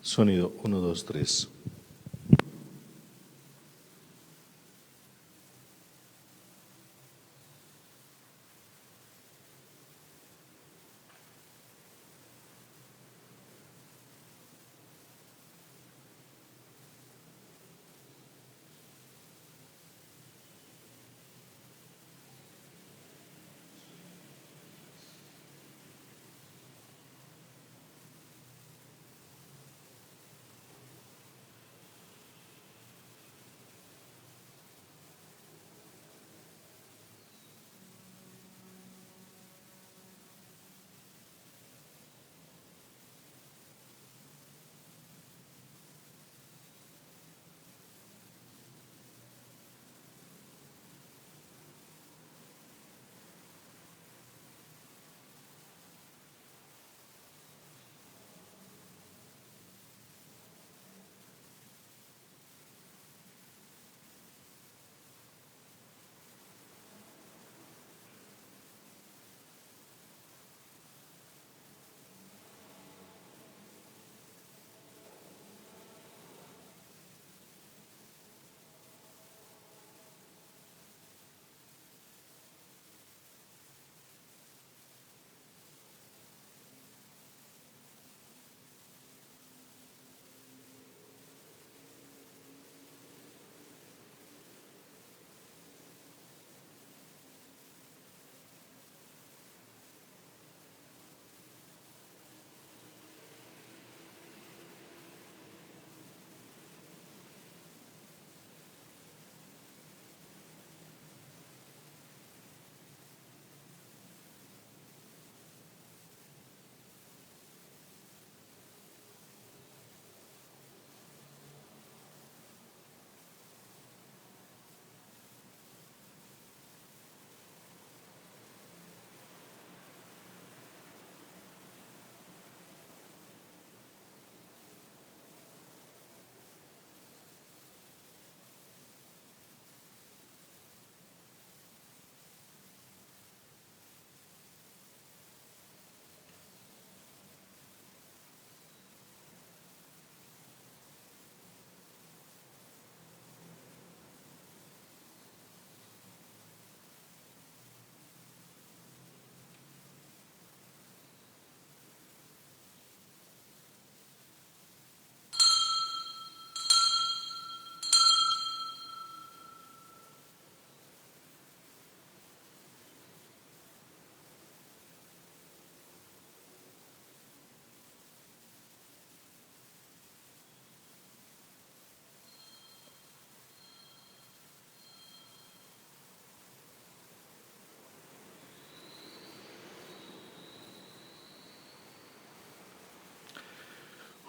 Sonido 1, 2, 3.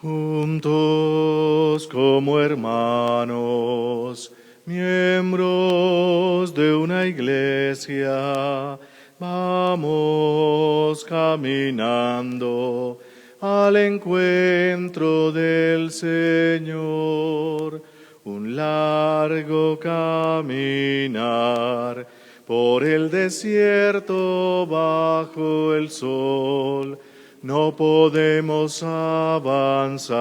Juntos como hermanos, miembros de una iglesia, vamos caminando al encuentro del Señor. Un largo caminar por el desierto bajo el sol. No podemos avanzar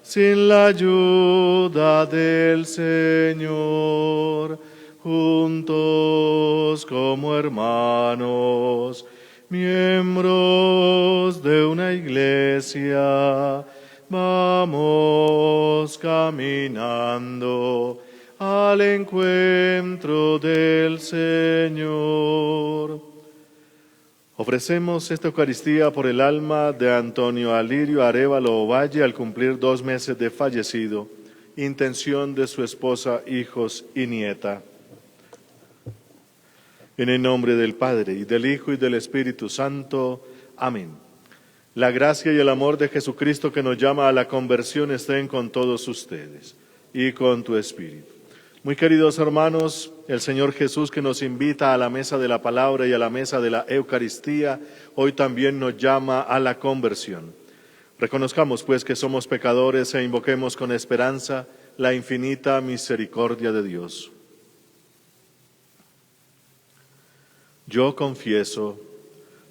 sin la ayuda del Señor. Juntos como hermanos, miembros de una iglesia, vamos caminando al encuentro del Señor. Ofrecemos esta Eucaristía por el alma de Antonio Alirio Arévalo Ovalle al cumplir 2 meses de fallecido, intención de su esposa, hijos y nieta. En el nombre del Padre, y del Hijo, y del Espíritu Santo. Amén. La gracia y el amor de Jesucristo, que nos llama a la conversión, estén con todos ustedes y con tu espíritu. Muy queridos hermanos, el Señor Jesús, que nos invita a la mesa de la palabra y a la mesa de la Eucaristía, hoy también nos llama a la conversión. Reconozcamos pues que somos pecadores e invoquemos con esperanza la infinita misericordia de Dios. Yo confieso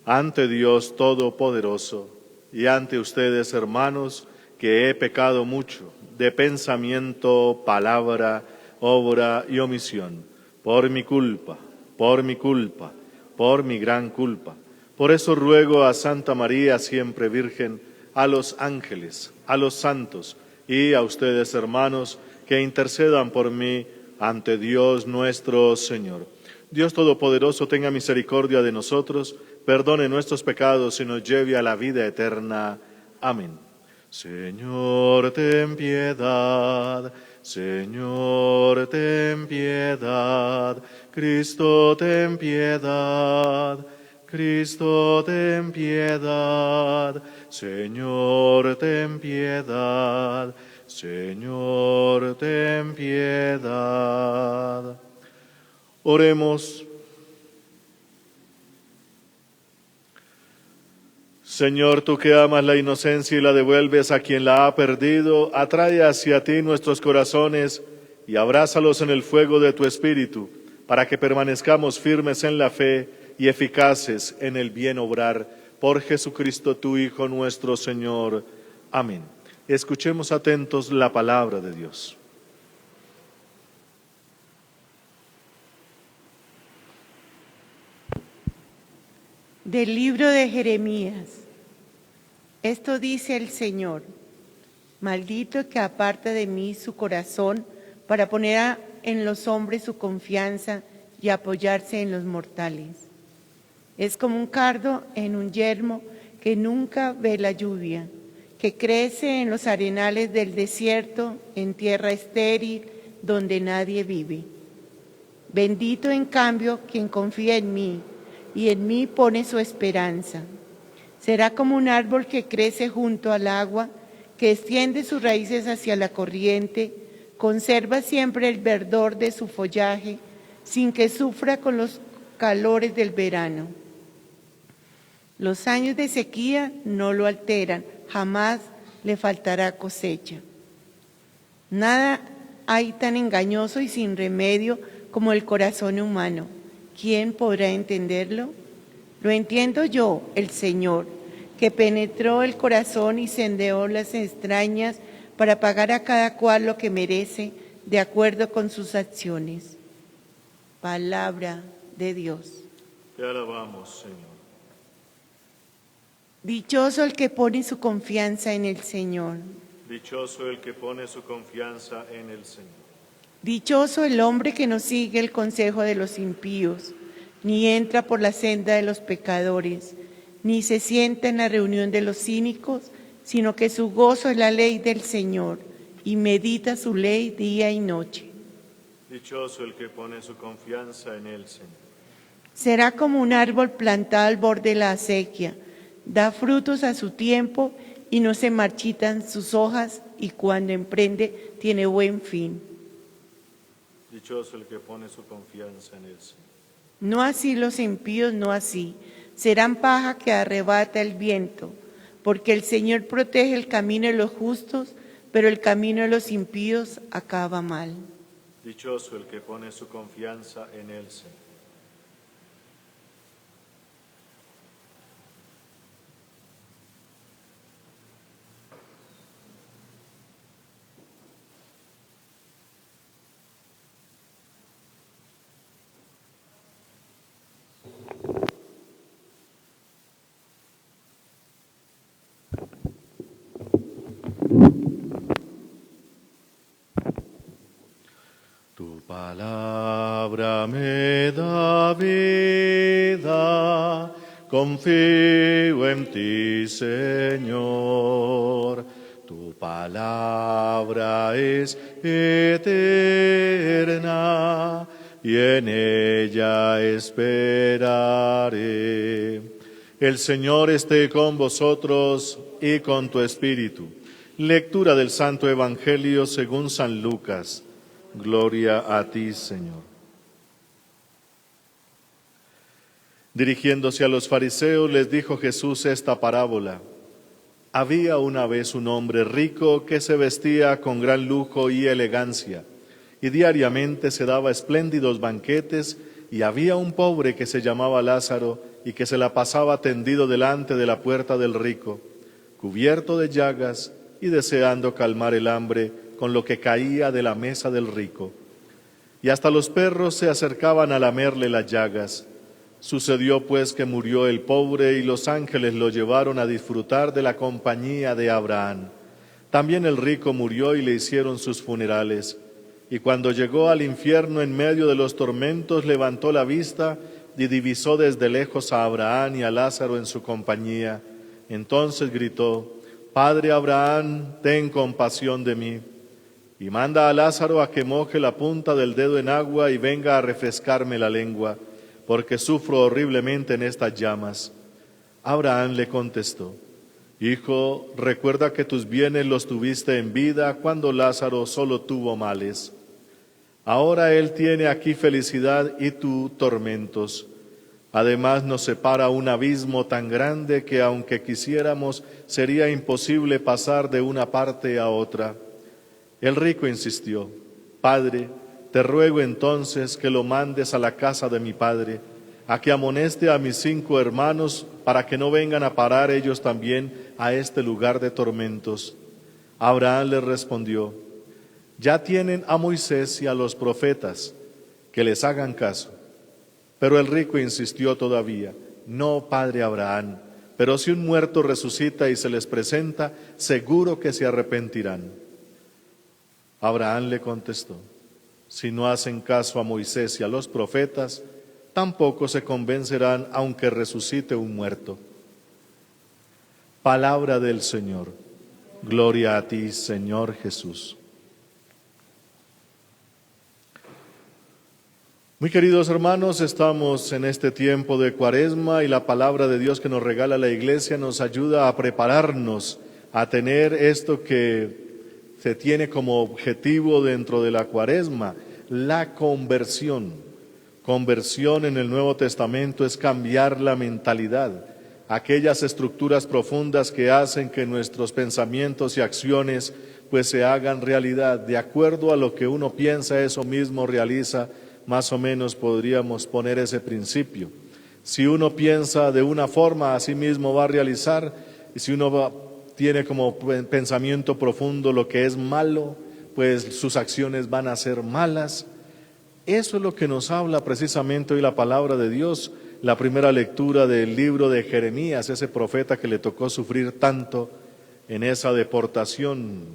ante Dios Todopoderoso y ante ustedes, hermanos, que he pecado mucho, de pensamiento, palabra, obra y omisión, por mi culpa, por mi culpa, por mi gran culpa. Por eso ruego a Santa María, siempre Virgen, a los ángeles, a los santos y a ustedes, hermanos, que intercedan por mí ante Dios nuestro Señor. Dios Todopoderoso tenga misericordia de nosotros, perdone nuestros pecados y nos lleve a la vida eterna. Amén. Señor, ten piedad. Señor, ten piedad. Cristo, ten piedad. Cristo, ten piedad. Señor, ten piedad. Señor, ten piedad. Oremos. Señor, tú que amas la inocencia y la devuelves a quien la ha perdido, atrae hacia ti nuestros corazones y abrázalos en el fuego de tu Espíritu, para que permanezcamos firmes en la fe y eficaces en el bien obrar. Por Jesucristo, tu Hijo nuestro Señor. Amén. Escuchemos atentos la palabra de Dios. Del libro de Jeremías. Esto dice el Señor: maldito el que aparta de mí su corazón para poner en los hombres su confianza y apoyarse en los mortales. Es como un cardo en un yermo que nunca ve la lluvia, que crece en los arenales del desierto, en tierra estéril donde nadie vive. Bendito en cambio quien confía en mí y en mí pone su esperanza. Será como un árbol que crece junto al agua, que extiende sus raíces hacia la corriente, conserva siempre el verdor de su follaje, sin que sufra con los calores del verano. Los años de sequía no lo alteran, jamás le faltará cosecha. Nada hay tan engañoso y sin remedio como el corazón humano. ¿Quién podrá entenderlo? Lo entiendo yo, el Señor, que penetró el corazón y sondeó las entrañas para pagar a cada cual lo que merece, de acuerdo con sus acciones. Palabra de Dios. Te alabamos, Señor. Dichoso el que pone su confianza en el Señor. Dichoso el que pone su confianza en el Señor. Dichoso el hombre que no sigue el consejo de los impíos, ni entra por la senda de los pecadores, ni se sienta en la reunión de los cínicos, sino que su gozo es la ley del Señor, y medita su ley día y noche. Dichoso el que pone su confianza en el Señor. Será como un árbol plantado al borde de la acequia, da frutos a su tiempo y no se marchitan sus hojas, y cuando emprende tiene buen fin. Dichoso el que pone su confianza en el Señor. No así los impíos, no así. Serán paja que arrebata el viento, porque el Señor protege el camino de los justos, pero el camino de los impíos acaba mal. Dichoso el que pone su confianza en el Señor. Tu palabra me da vida, confío en ti, Señor. Tu palabra es eterna y en ella esperaré. El Señor esté con vosotros y con tu espíritu. Lectura del Santo Evangelio según San Lucas. Gloria a ti, Señor. Dirigiéndose a los fariseos, les dijo Jesús esta parábola. Había una vez un hombre rico que se vestía con gran lujo y elegancia, y diariamente se daba espléndidos banquetes, y había un pobre que se llamaba Lázaro, y que se la pasaba tendido delante de la puerta del rico, cubierto de llagas y deseando calmar el hambre con lo que caía de la mesa del rico. Y hasta los perros se acercaban a lamerle las llagas. Sucedió pues que murió el pobre y los ángeles lo llevaron a disfrutar de la compañía de Abraham. También el rico murió y le hicieron sus funerales. Y cuando llegó al infierno en medio de los tormentos, levantó la vista y divisó desde lejos a Abraham y a Lázaro en su compañía. Entonces gritó: Padre Abraham, ten compasión de mí, y manda a Lázaro a que moje la punta del dedo en agua y venga a refrescarme la lengua, porque sufro horriblemente en estas llamas. Abraham le contestó: Hijo, recuerda que tus bienes los tuviste en vida cuando Lázaro solo tuvo males. Ahora él tiene aquí felicidad y tú tormentos. Además nos separa un abismo tan grande que aunque quisiéramos sería imposible pasar de una parte a otra. El rico insistió: Padre, te ruego entonces que lo mandes a la casa de mi padre, a que amoneste a mis 5 hermanos para que no vengan a parar ellos también a este lugar de tormentos. Abraham le respondió: Ya tienen a Moisés y a los profetas, que les hagan caso. Pero el rico insistió todavía: No, padre Abraham, pero si un muerto resucita y se les presenta, seguro que se arrepentirán. Abraham le contestó: Si no hacen caso a Moisés y a los profetas, tampoco se convencerán aunque resucite un muerto. Palabra del Señor. Gloria a ti, Señor Jesús. Muy queridos hermanos, estamos en este tiempo de Cuaresma y la palabra de Dios que nos regala la Iglesia nos ayuda a prepararnos a tener esto que se tiene como objetivo dentro de la Cuaresma, la conversión. Conversión en el Nuevo Testamento es cambiar la mentalidad, aquellas estructuras profundas que hacen que nuestros pensamientos y acciones pues se hagan realidad. De acuerdo a lo que uno piensa, eso mismo realiza. Más o menos podríamos poner ese principio. Si uno piensa de una forma, así mismo va a realizar, y si uno tiene como pensamiento profundo lo que es malo, pues sus acciones van a ser malas. Eso es lo que nos habla precisamente hoy la palabra de Dios, la primera lectura del libro de Jeremías, ese profeta que le tocó sufrir tanto en esa deportación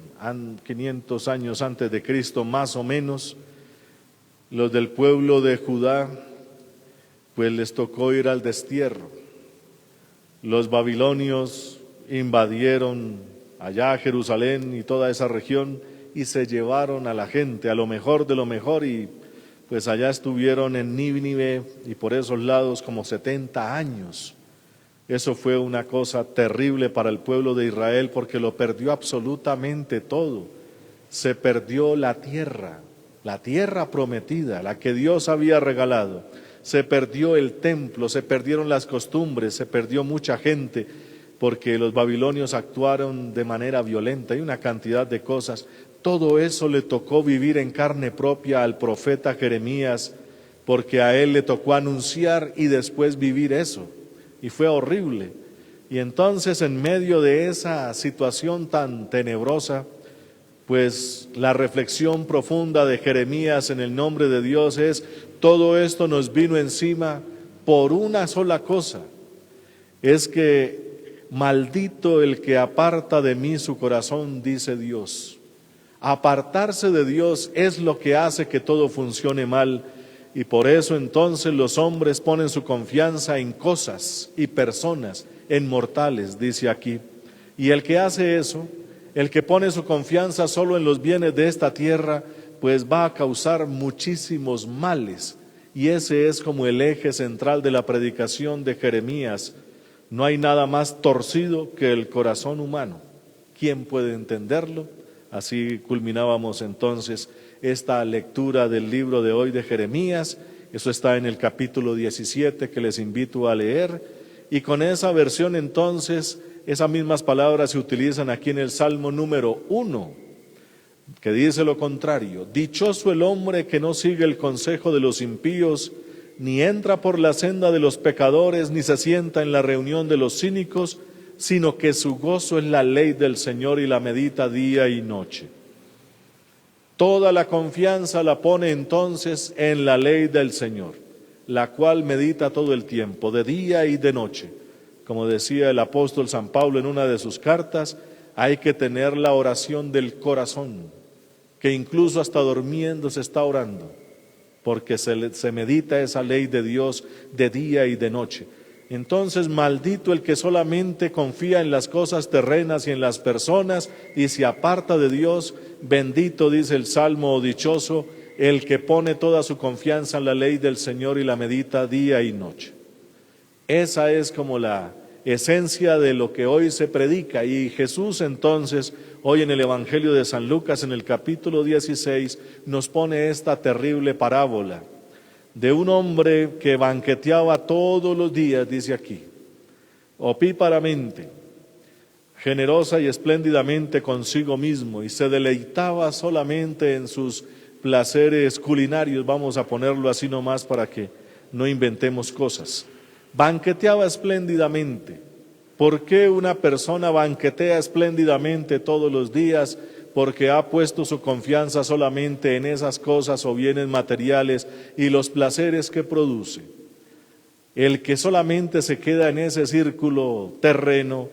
500 años antes de Cristo, más o menos. Los del pueblo de Judá, pues les tocó ir al destierro. Los babilonios invadieron allá a Jerusalén y toda esa región y se llevaron a la gente, a lo mejor de lo mejor, y pues allá estuvieron en Nínive y por esos lados como 70 años. Eso fue una cosa terrible para el pueblo de Israel porque lo perdió absolutamente todo. Se perdió la tierra prometida, la que Dios había regalado. Se perdió el templo, se perdieron las costumbres, se perdió mucha gente, porque los babilonios actuaron de manera violenta y una cantidad de cosas. Todo eso le tocó vivir en carne propia al profeta Jeremías, porque a él le tocó anunciar y después vivir eso, y fue horrible. Y entonces, en medio de esa situación tan tenebrosa, pues la reflexión profunda de Jeremías en el nombre de Dios es: todo esto nos vino encima por una sola cosa, es que maldito el que aparta de mí su corazón, dice Dios. Apartarse de Dios es lo que hace que todo funcione mal, y por eso entonces los hombres ponen su confianza en cosas y personas, en mortales, dice aquí. Y el que hace eso, el que pone su confianza solo en los bienes de esta tierra, pues va a causar muchísimos males. Y ese es como el eje central de la predicación de Jeremías. No hay nada más torcido que el corazón humano. ¿Quién puede entenderlo? Así culminábamos entonces esta lectura del libro de hoy de Jeremías. Eso está en el capítulo 17 que les invito a leer. Y con esa versión entonces, esas mismas palabras se utilizan aquí en el Salmo número 1, que dice lo contrario: dichoso el hombre que no sigue el consejo de los impíos, ni entra por la senda de los pecadores, ni se sienta en la reunión de los cínicos, sino que su gozo es la ley del Señor y la medita día y noche. Toda la confianza la pone entonces en la ley del Señor, la cual medita todo el tiempo, de día y de noche. Como decía el apóstol San Pablo en una de sus cartas, hay que tener la oración del corazón, que incluso hasta durmiendo se está orando, porque se medita esa ley de Dios de día y de noche. Entonces, maldito el que solamente confía en las cosas terrenas y en las personas y se aparta de Dios. Bendito, dice el Salmo, o dichoso, el que pone toda su confianza en la ley del Señor y la medita día y noche. Esa es como la esencia de lo que hoy se predica. Y Jesús entonces, hoy en el Evangelio de San Lucas, en el capítulo 16, nos pone esta terrible parábola de un hombre que banqueteaba todos los días, dice aquí, opíparamente, generosa y espléndidamente consigo mismo, y se deleitaba solamente en sus placeres culinarios, vamos a ponerlo así nomás para que no inventemos cosas. Banqueteaba espléndidamente. ¿Por qué una persona banquetea espléndidamente todos los días? Porque ha puesto su confianza solamente en esas cosas o bienes materiales y los placeres que produce. El que solamente se queda en ese círculo terreno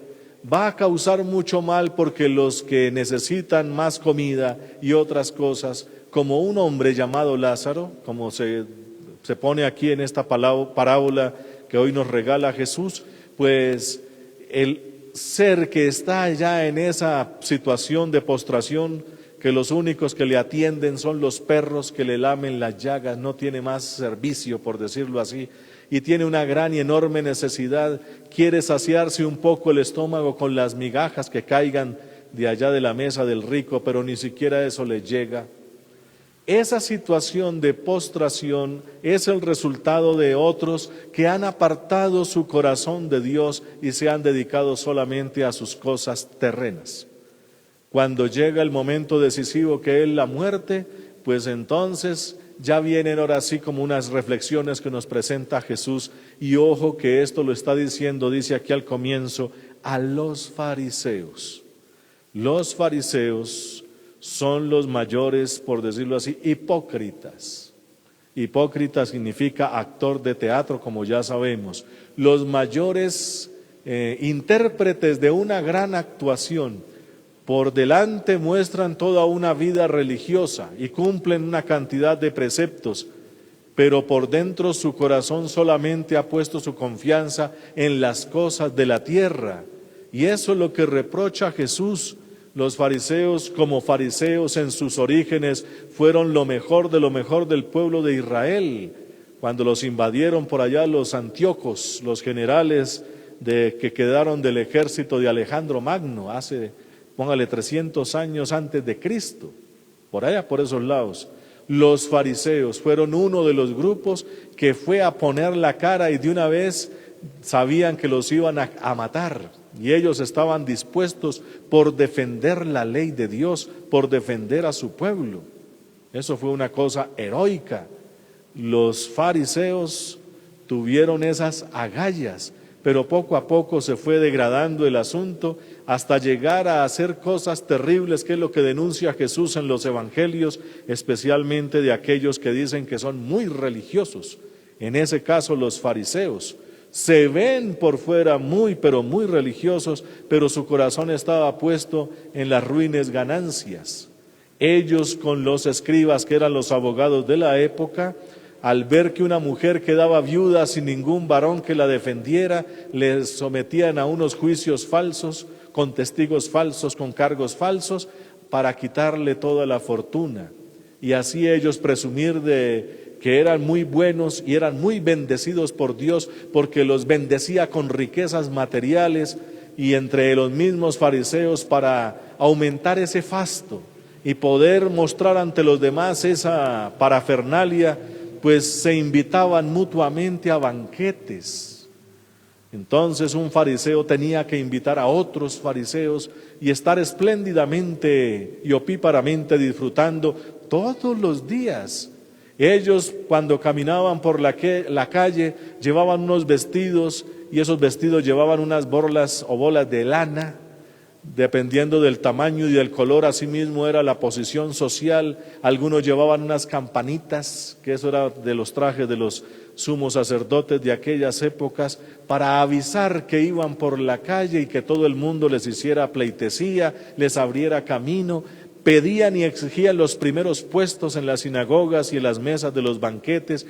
va a causar mucho mal, porque los que necesitan más comida y otras cosas, como un hombre llamado Lázaro, como se pone aquí en esta parábola que hoy nos regala Jesús, pues el ser que está ya en esa situación de postración, que los únicos que le atienden son los perros que le lamen las llagas, no tiene más servicio, por decirlo así, y tiene una gran y enorme necesidad, quiere saciarse un poco el estómago con las migajas que caigan de allá de la mesa del rico, pero ni siquiera eso le llega. Esa situación de postración es el resultado de otros que han apartado su corazón de Dios y se han dedicado solamente a sus cosas terrenas. Cuando llega el momento decisivo, que es la muerte, pues entonces ya vienen ahora sí como unas reflexiones que nos presenta Jesús. Y ojo que esto lo está diciendo, dice aquí al comienzo, a los fariseos. Los fariseos son los mayores, por decirlo así, hipócritas. Hipócrita significa actor de teatro, como ya sabemos. Los mayores intérpretes de una gran actuación. Por delante muestran toda una vida religiosa y cumplen una cantidad de preceptos, pero por dentro su corazón solamente ha puesto su confianza en las cosas de la tierra. Y eso es lo que reprocha Jesús. Los fariseos, como fariseos en sus orígenes, fueron lo mejor del pueblo de Israel. Cuando los invadieron por allá los antíocos, los generales que quedaron del ejército de Alejandro Magno, hace, póngale 300 años antes de Cristo, por allá, por esos lados. Los fariseos fueron uno de los grupos que fue a poner la cara y de una vez sabían que los iban a matar. Y ellos estaban dispuestos por defender la ley de Dios, por defender a su pueblo. Eso fue una cosa heroica. Los fariseos tuvieron esas agallas, pero poco a poco se fue degradando el asunto hasta llegar a hacer cosas terribles, que es lo que denuncia Jesús en los evangelios, especialmente de aquellos que dicen que son muy religiosos. En ese caso, los fariseos se ven por fuera pero muy religiosos, pero su corazón estaba puesto en las ruines ganancias. Ellos, con los escribas, que eran los abogados de la época, al ver que una mujer quedaba viuda sin ningún varón que la defendiera, le sometían a unos juicios falsos, con testigos falsos, con cargos falsos, para quitarle toda la fortuna. Y así ellos presumir de que eran muy buenos y eran muy bendecidos por Dios, porque los bendecía con riquezas materiales, y entre los mismos fariseos, para aumentar ese fasto y poder mostrar ante los demás esa parafernalia, pues se invitaban mutuamente a banquetes. Entonces un fariseo tenía que invitar a otros fariseos y estar espléndidamente y opíparamente disfrutando todos los días. Ellos, cuando caminaban por la calle, llevaban unos vestidos y esos vestidos llevaban unas borlas o bolas de lana, dependiendo del tamaño y del color, asimismo era la posición social. Algunos llevaban unas campanitas, que eso era de los trajes de los sumos sacerdotes de aquellas épocas, para avisar que iban por la calle y que todo el mundo les hiciera pleitesía, les abriera camino. Pedían y exigían los primeros puestos en las sinagogas y en las mesas de los banquetes.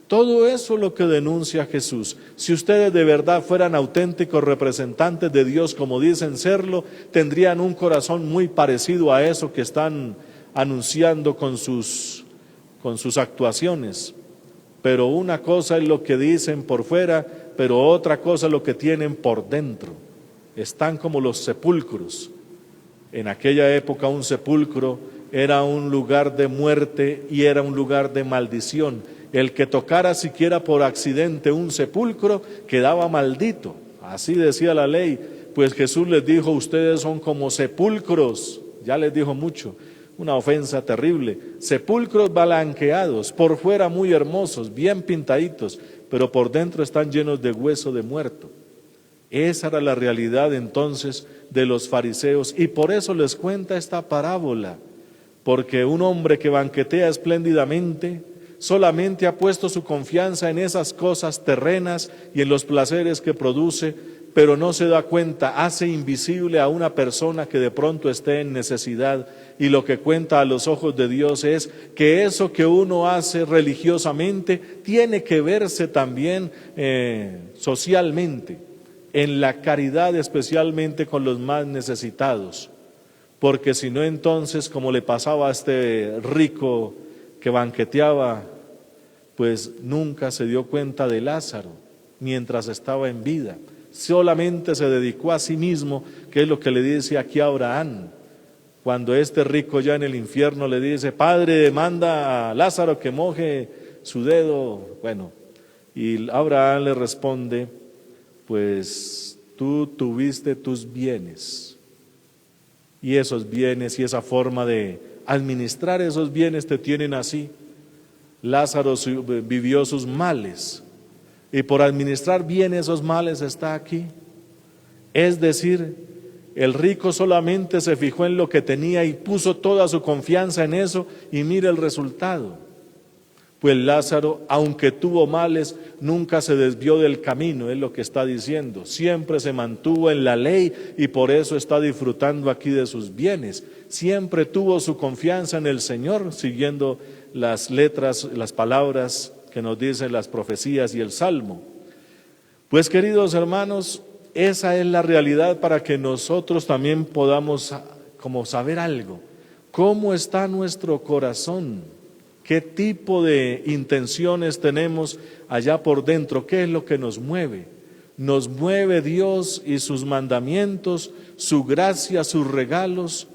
Todo eso es lo que denuncia Jesús. Si ustedes de verdad fueran auténticos representantes de Dios como dicen serlo, tendrían un corazón muy parecido a eso que están anunciando con sus actuaciones. Pero una cosa es lo que dicen por fuera, pero otra cosa es lo que tienen por dentro. Están como los sepulcros. En aquella época un sepulcro era un lugar de muerte y era un lugar de maldición. El que tocara siquiera por accidente un sepulcro quedaba maldito. Así decía la ley. Pues Jesús les dijo, ustedes son como sepulcros. Ya les dijo mucho, una ofensa terrible. Sepulcros blanqueados, por fuera muy hermosos, bien pintaditos, pero por dentro están llenos de hueso de muerto. Esa era la realidad entonces de los fariseos, y por eso les cuenta esta parábola, porque un hombre que banquetea espléndidamente solamente ha puesto su confianza en esas cosas terrenas y en los placeres que produce, pero no se da cuenta, hace invisible a una persona que de pronto esté en necesidad, y lo que cuenta a los ojos de Dios es que eso que uno hace religiosamente tiene que verse también socialmente, en la caridad, especialmente con los más necesitados, porque si no, entonces, como le pasaba a este rico que banqueteaba, pues nunca se dio cuenta de Lázaro mientras estaba en vida, solamente se dedicó a sí mismo, que es lo que le dice aquí a Abraham, cuando este rico ya en el infierno le dice, Padre, manda a Lázaro que moje su dedo, bueno, y Abraham le responde, pues tú tuviste tus bienes, y esos bienes y esa forma de administrar esos bienes te tienen así. Lázaro vivió sus males, y por administrar bien esos males está aquí. Es decir, el rico solamente se fijó en lo que tenía y puso toda su confianza en eso, y mira el resultado. Pues Lázaro, aunque tuvo males, nunca se desvió del camino, es lo que está diciendo. Siempre se mantuvo en la ley y por eso está disfrutando aquí de sus bienes. Siempre tuvo su confianza en el Señor, siguiendo las letras, las palabras que nos dicen las profecías y el Salmo. Pues, queridos hermanos, esa es la realidad para que nosotros también podamos como saber algo. ¿Cómo está nuestro corazón? ¿Qué tipo de intenciones tenemos allá por dentro? ¿Qué es lo que nos mueve? ¿Nos mueve Dios y sus mandamientos, su gracia, sus regalos?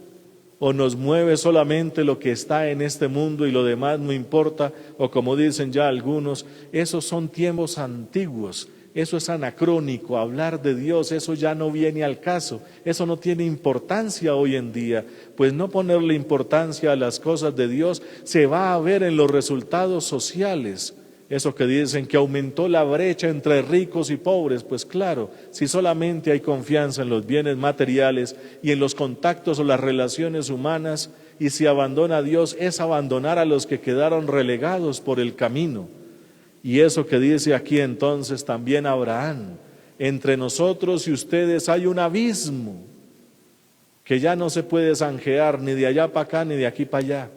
¿O nos mueve solamente lo que está en este mundo y lo demás no importa? O como dicen ya algunos, esos son tiempos antiguos. Eso es anacrónico, hablar de Dios, eso ya no viene al caso, eso no tiene importancia hoy en día. Pues no ponerle importancia a las cosas de Dios se va a ver en los resultados sociales. Eso que dicen que aumentó la brecha entre ricos y pobres, pues claro, si solamente hay confianza en los bienes materiales y en los contactos o las relaciones humanas, y si abandona a Dios es abandonar a los que quedaron relegados por el camino. Y eso que dice aquí entonces también Abraham, entre nosotros y ustedes hay un abismo que ya no se puede zanjear ni de allá para acá ni de aquí para allá.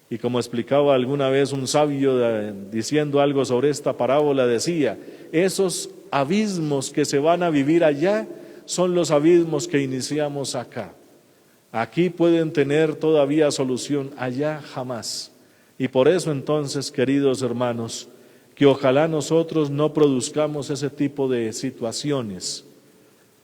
Y como explicaba alguna vez un sabio diciendo algo sobre esta parábola, decía, esos abismos que se van a vivir allá son los abismos que iniciamos acá. Aquí pueden tener todavía solución, allá jamás. Y por eso entonces, queridos hermanos, que ojalá nosotros no produzcamos ese tipo de situaciones,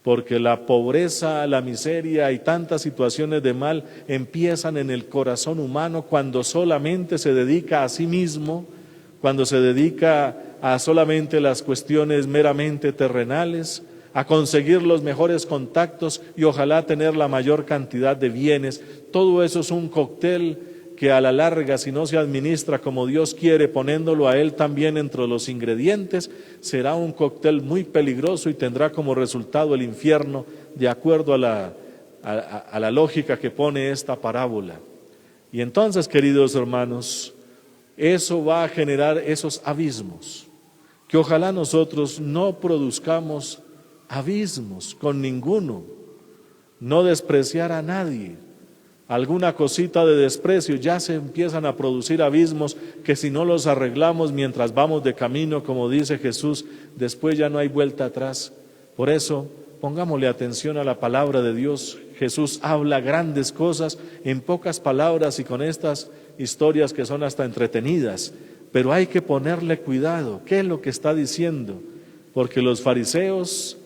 porque la pobreza, la miseria y tantas situaciones de mal empiezan en el corazón humano cuando solamente se dedica a sí mismo, cuando se dedica a solamente las cuestiones meramente terrenales, a conseguir los mejores contactos y ojalá tener la mayor cantidad de bienes. Todo eso es un cóctel que a la larga, si no se administra como Dios quiere, poniéndolo a Él también entre los ingredientes, será un cóctel muy peligroso y tendrá como resultado el infierno, de acuerdo a la lógica que pone esta parábola. Y entonces, queridos hermanos, eso va a generar esos abismos, que ojalá nosotros no produzcamos abismos con ninguno, no despreciar a nadie. Alguna cosita de desprecio, ya se empiezan a producir abismos que si no los arreglamos mientras vamos de camino, como dice Jesús, después ya no hay vuelta atrás. Por eso, pongámosle atención a la palabra de Dios. Jesús habla grandes cosas en pocas palabras y con estas historias que son hasta entretenidas, pero hay que ponerle cuidado. ¿Qué es lo que está diciendo? Porque los fariseos,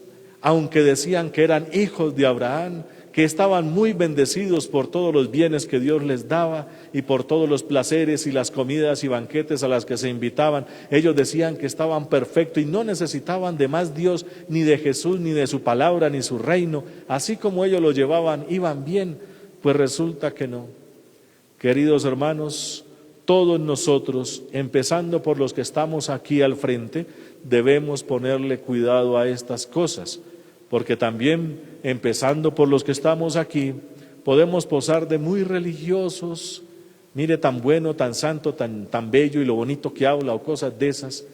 aunque decían que eran hijos de Abraham, que estaban muy bendecidos por todos los bienes que Dios les daba y por todos los placeres y las comidas y banquetes a las que se invitaban, ellos decían que estaban perfectos y no necesitaban de más Dios, ni de Jesús, ni de su palabra, ni su reino. Así como ellos lo llevaban, iban bien. Pues resulta que no. Queridos hermanos, todos nosotros, empezando por los que estamos aquí al frente, debemos ponerle cuidado a estas cosas, porque también, empezando por los que estamos aquí, podemos posar de muy religiosos, mire tan bueno, tan santo, tan bello y lo bonito que habla o cosas de esas,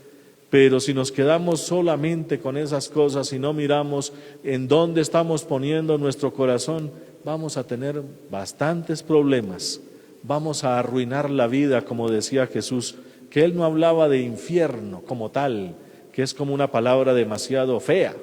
pero si nos quedamos solamente con esas cosas y no miramos en dónde estamos poniendo nuestro corazón, vamos a tener bastantes problemas, vamos a arruinar la vida, como decía Jesús, que Él no hablaba de infierno como tal, que es como una palabra demasiado fea.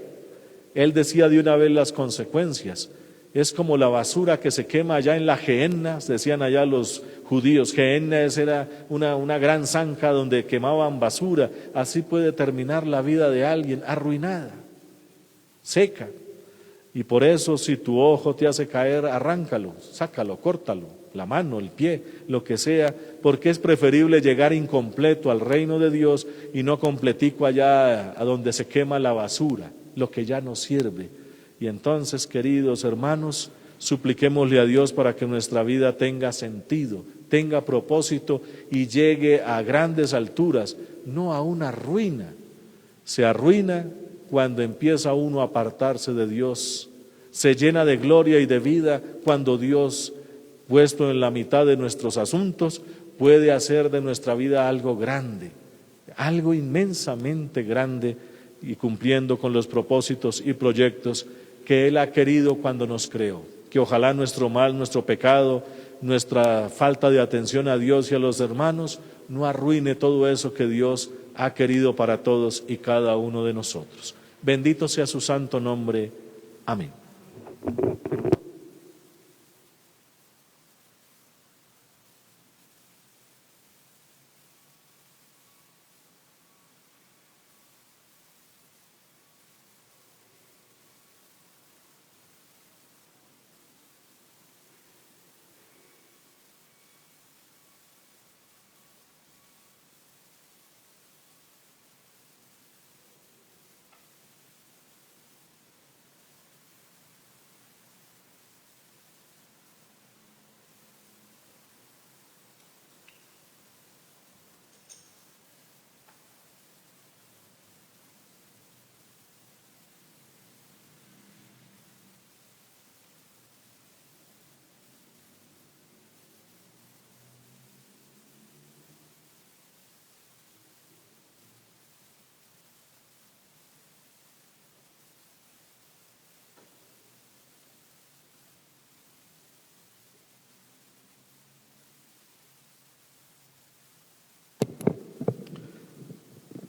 Él decía de una vez las consecuencias. Es como la basura que se quema allá en la Gehenna, decían allá los judíos. Gehenna era una gran zanja donde quemaban basura. Así puede terminar la vida de alguien arruinada, seca. Y por eso, si tu ojo te hace caer, arráncalo, sácalo, córtalo, la mano, el pie, lo que sea, porque es preferible llegar incompleto al reino de Dios y no completico allá a donde se quema la basura, lo que ya no sirve. Y entonces, queridos hermanos, supliquémosle a Dios para que nuestra vida tenga sentido, tenga propósito y llegue a grandes alturas, no a una ruina. Se arruina cuando empieza uno a apartarse de Dios, se llena de gloria y de vida cuando Dios, puesto en la mitad de nuestros asuntos, puede hacer de nuestra vida algo grande, algo inmensamente grande, y cumpliendo con los propósitos y proyectos que Él ha querido cuando nos creó. Que ojalá nuestro mal, nuestro pecado, nuestra falta de atención a Dios y a los hermanos no arruine todo eso que Dios ha querido para todos y cada uno de nosotros. Bendito sea su santo nombre. Amén.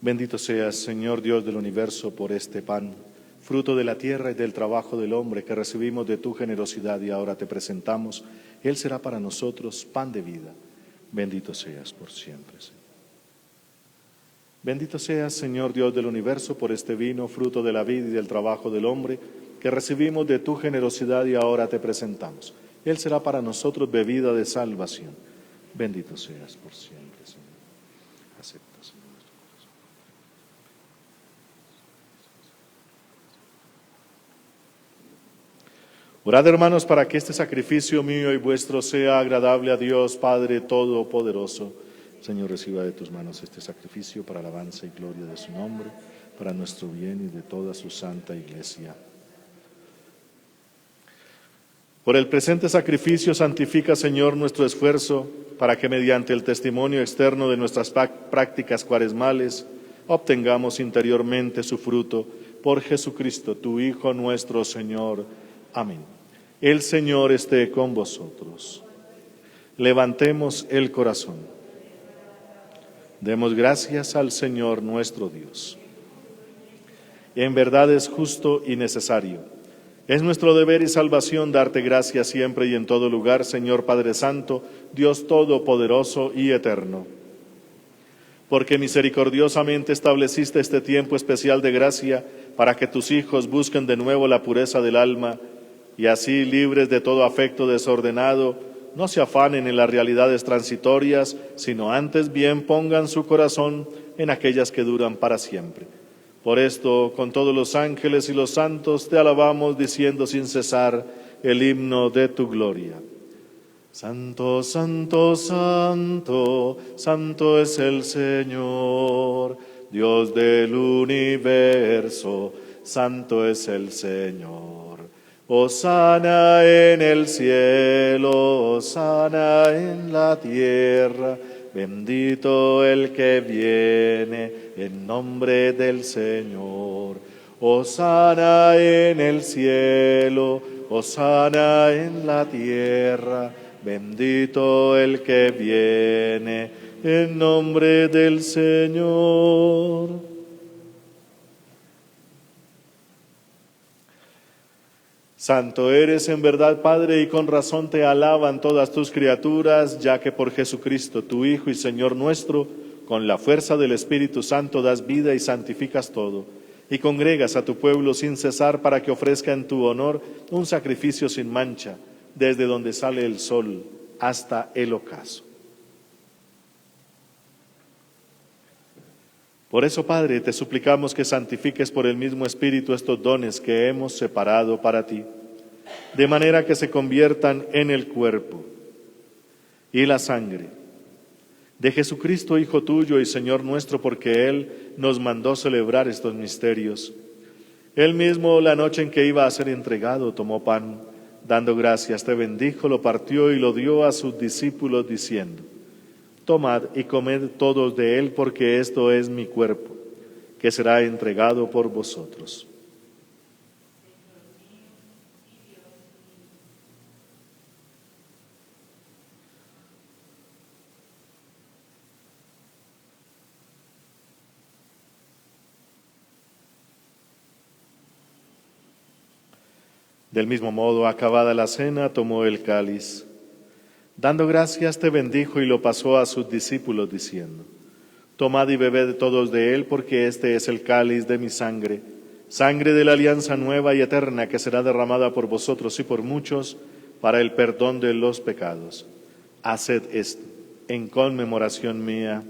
Bendito seas, Señor Dios del universo, por este pan, fruto de la tierra y del trabajo del hombre que recibimos de tu generosidad y ahora te presentamos. Él será para nosotros pan de vida. Bendito seas por siempre, Señor. Bendito seas, Señor Dios del universo, por este vino, fruto de la vida y del trabajo del hombre que recibimos de tu generosidad y ahora te presentamos. Él será para nosotros bebida de salvación. Bendito seas por siempre, Señor. Acepta, Señor. Orad, hermanos, para que este sacrificio mío y vuestro sea agradable a Dios Padre Todopoderoso. Señor, reciba de tus manos este sacrificio para alabanza y gloria de su nombre, para nuestro bien y de toda su santa Iglesia. Por el presente sacrificio santifica, Señor, nuestro esfuerzo, para que mediante el testimonio externo de nuestras prácticas cuaresmales obtengamos interiormente su fruto. Por Jesucristo, tu Hijo nuestro Señor. Amén. El Señor esté con vosotros. Levantemos el corazón. Demos gracias al Señor nuestro Dios. En verdad es justo y necesario. Es nuestro deber y salvación darte gracias siempre y en todo lugar, Señor Padre Santo, Dios Todopoderoso y Eterno. Porque misericordiosamente estableciste este tiempo especial de gracia para que tus hijos busquen de nuevo la pureza del alma y así, libres de todo afecto desordenado, no se afanen en las realidades transitorias, sino antes bien pongan su corazón en aquellas que duran para siempre. Por esto, con todos los ángeles y los santos, te alabamos diciendo sin cesar el himno de tu gloria. Santo, santo, santo, santo es el Señor, Dios del universo, santo es el Señor. Hosana en el cielo, hosana en la tierra, bendito el que viene en nombre del Señor. Hosana en el cielo, hosana en la tierra, bendito el que viene en nombre del Señor. Santo eres en verdad, Padre, y con razón te alaban todas tus criaturas, ya que por Jesucristo, tu Hijo y Señor nuestro, con la fuerza del Espíritu Santo das vida y santificas todo, y congregas a tu pueblo sin cesar para que ofrezca en tu honor un sacrificio sin mancha, desde donde sale el sol hasta el ocaso. Por eso, Padre, te suplicamos que santifiques por el mismo Espíritu estos dones que hemos separado para ti, de manera que se conviertan en el cuerpo y la sangre de Jesucristo, Hijo tuyo y Señor nuestro, porque Él nos mandó celebrar estos misterios. Él mismo, la noche en que iba a ser entregado, tomó pan, dando gracias, te bendijo, lo partió y lo dio a sus discípulos, diciendo: Tomad y comed todos de él, porque esto es mi cuerpo, que será entregado por vosotros. Del mismo modo, acabada la cena, tomó el cáliz. Dando gracias, te bendijo y lo pasó a sus discípulos, diciendo: Tomad y bebed todos de él, porque este es el cáliz de mi sangre, sangre de la alianza nueva y eterna, que será derramada por vosotros y por muchos para el perdón de los pecados. Haced esto en conmemoración mía.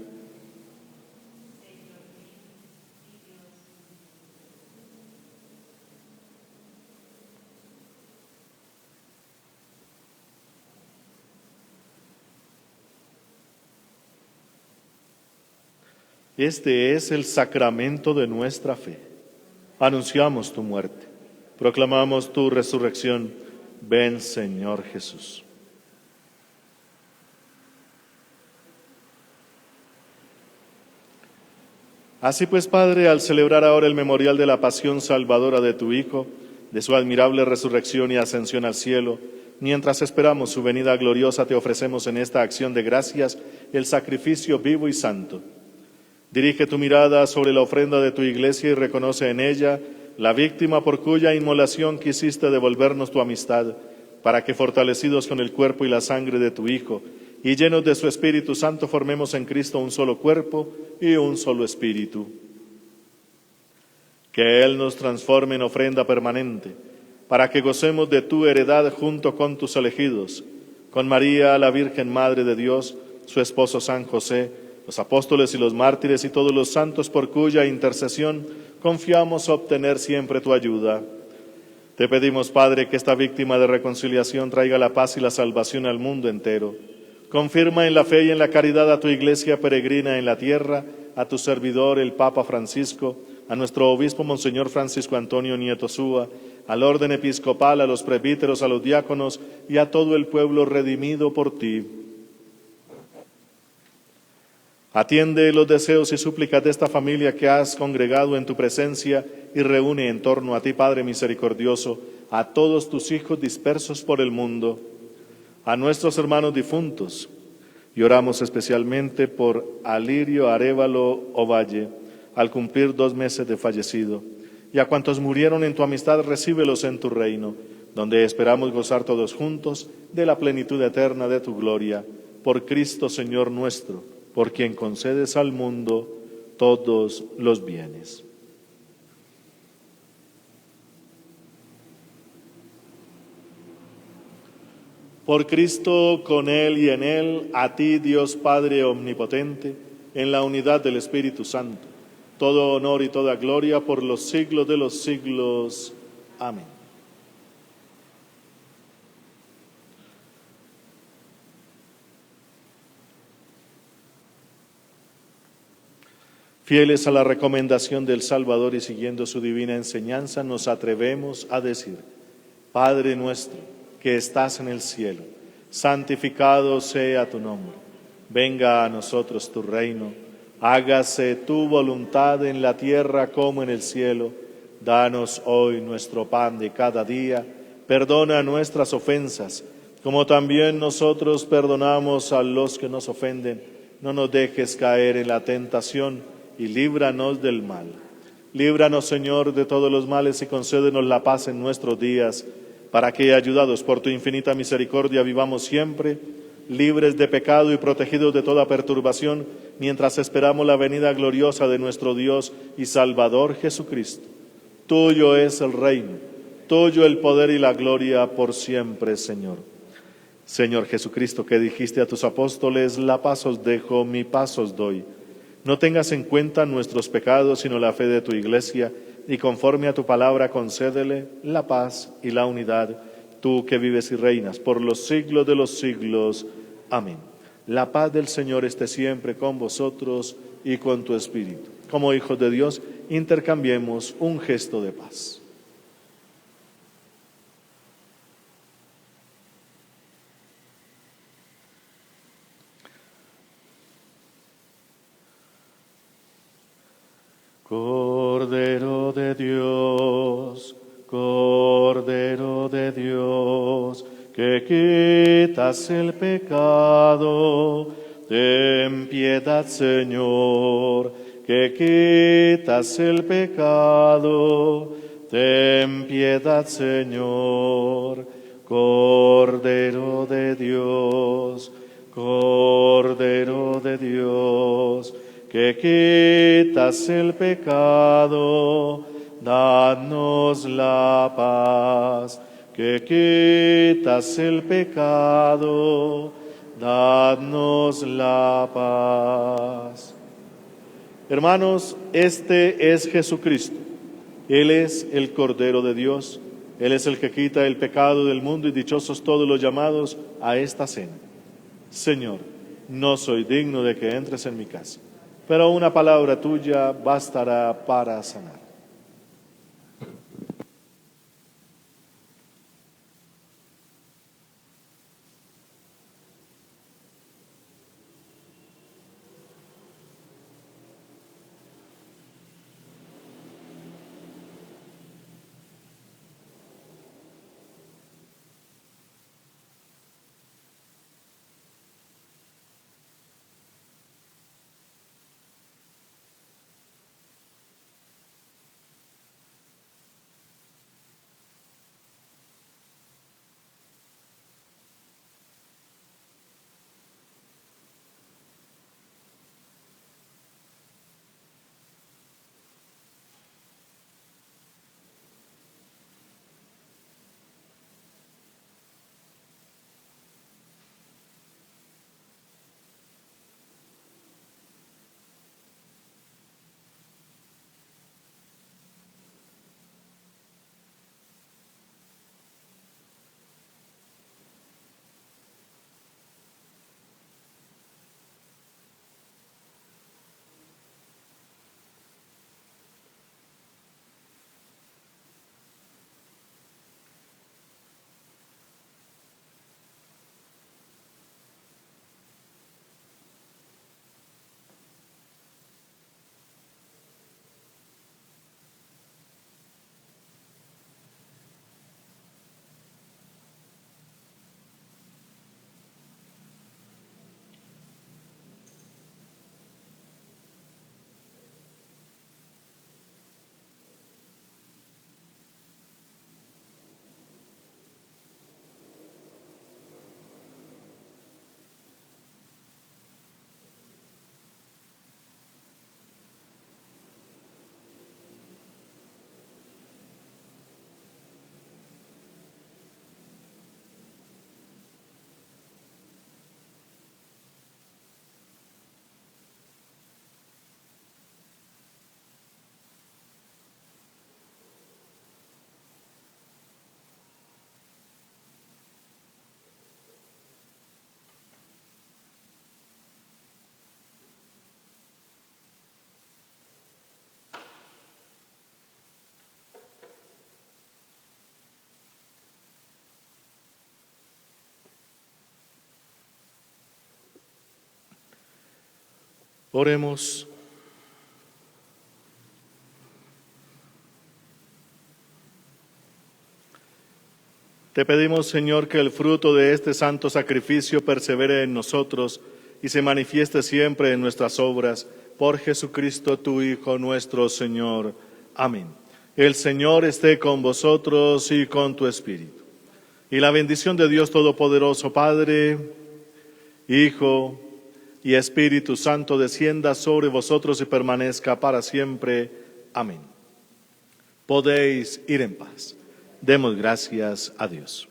Este es el sacramento de nuestra fe. Anunciamos tu muerte, proclamamos tu resurrección. Ven, Señor Jesús. Así pues, Padre, al celebrar ahora el memorial de la pasión salvadora de tu Hijo, de su admirable resurrección y ascensión al cielo, mientras esperamos su venida gloriosa, te ofrecemos en esta acción de gracias el sacrificio vivo y santo. Dirige tu mirada sobre la ofrenda de tu Iglesia y reconoce en ella la víctima por cuya inmolación quisiste devolvernos tu amistad, para que, fortalecidos con el cuerpo y la sangre de tu Hijo y llenos de su Espíritu Santo, formemos en Cristo un solo cuerpo y un solo espíritu. Que Él nos transforme en ofrenda permanente, para que gocemos de tu heredad junto con tus elegidos, con María, la Virgen Madre de Dios, su esposo San José, los apóstoles y los mártires y todos los santos, por cuya intercesión confiamos obtener siempre tu ayuda. Te pedimos, Padre, que esta víctima de reconciliación traiga la paz y la salvación al mundo entero. Confirma en la fe y en la caridad a tu iglesia peregrina en la tierra, a tu servidor, el Papa Francisco, a nuestro obispo Monseñor Francisco Antonio Nieto Súa, al orden episcopal, a los presbíteros, a los diáconos y a todo el pueblo redimido por ti. Atiende los deseos y súplicas de esta familia que has congregado en tu presencia y reúne en torno a ti, Padre misericordioso, a todos tus hijos dispersos por el mundo, a nuestros hermanos difuntos, y oramos especialmente por Alirio Arévalo Ovalle, al cumplir 2 meses de fallecido, y a cuantos murieron en tu amistad, recíbelos en tu reino, donde esperamos gozar todos juntos de la plenitud eterna de tu gloria, por Cristo Señor nuestro, por quien concedes al mundo todos los bienes. Por Cristo, con Él y en Él, a ti, Dios Padre Omnipotente, en la unidad del Espíritu Santo, todo honor y toda gloria por los siglos de los siglos. Amén. Fieles a la recomendación del Salvador y siguiendo su divina enseñanza, nos atrevemos a decir: Padre nuestro, que estás en el cielo, santificado sea tu nombre. Venga a nosotros tu reino. Hágase tu voluntad en la tierra como en el cielo. Danos hoy nuestro pan de cada día. Perdona nuestras ofensas, como también nosotros perdonamos a los que nos ofenden. No nos dejes caer en la tentación y líbranos del mal. Líbranos, Señor, de todos los males y concédenos la paz en nuestros días, para que, ayudados por tu infinita misericordia, vivamos siempre libres de pecado y protegidos de toda perturbación, mientras esperamos la venida gloriosa de nuestro Dios y Salvador Jesucristo. Tuyo es el reino, tuyo el poder y la gloria por siempre, Señor. Señor Jesucristo, que dijiste a tus apóstoles: la paz os dejo, mi paz os doy. No tengas en cuenta nuestros pecados, sino la fe de tu Iglesia, y conforme a tu palabra concédele la paz y la unidad, tú que vives y reinas por los siglos de los siglos. Amén. La paz del Señor esté siempre con vosotros y con tu espíritu. Como hijos de Dios, intercambiemos un gesto de paz. Cordero de Dios, que quitas el pecado, ten piedad, Señor, que quitas el pecado, ten piedad, Señor. Cordero de Dios, que quitas el pecado, danos la paz. Que quitas el pecado, danos la paz. Hermanos, este es Jesucristo. Él es el Cordero de Dios. Él es el que quita el pecado del mundo, y dichosos todos los llamados a esta cena. Señor, no soy digno de que entres en mi casa, pero una palabra tuya bastará para sanar. Oremos. Te pedimos, Señor, que el fruto de este santo sacrificio persevere en nosotros y se manifieste siempre en nuestras obras. Por Jesucristo, tu Hijo, nuestro Señor. Amén. El Señor esté con vosotros y con tu espíritu. Y la bendición de Dios Todopoderoso, Padre, Hijo y Espíritu Santo, descienda sobre vosotros y permanezca para siempre. Amén. Podéis ir en paz. Demos gracias a Dios.